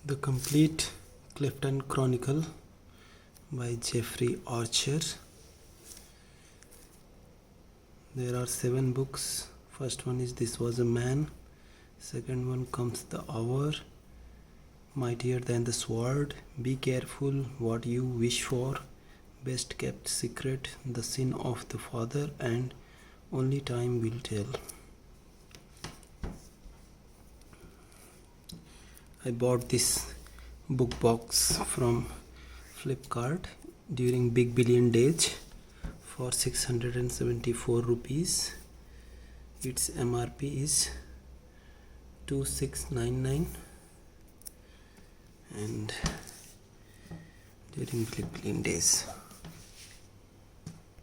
The Complete Clifton Chronicle by Jeffrey Archer. There are 7 books. First one is This Was a Man. Second one comes The Hour, Mightier Than the Sword, Be Careful What You Wish For, Best Kept Secret, The Sin of the Father, and Only Time Will Tell. I bought this book box from Flipkart during Big Billion Days for 674 rupees. Its MRP is 2699, and during Big Billion Days.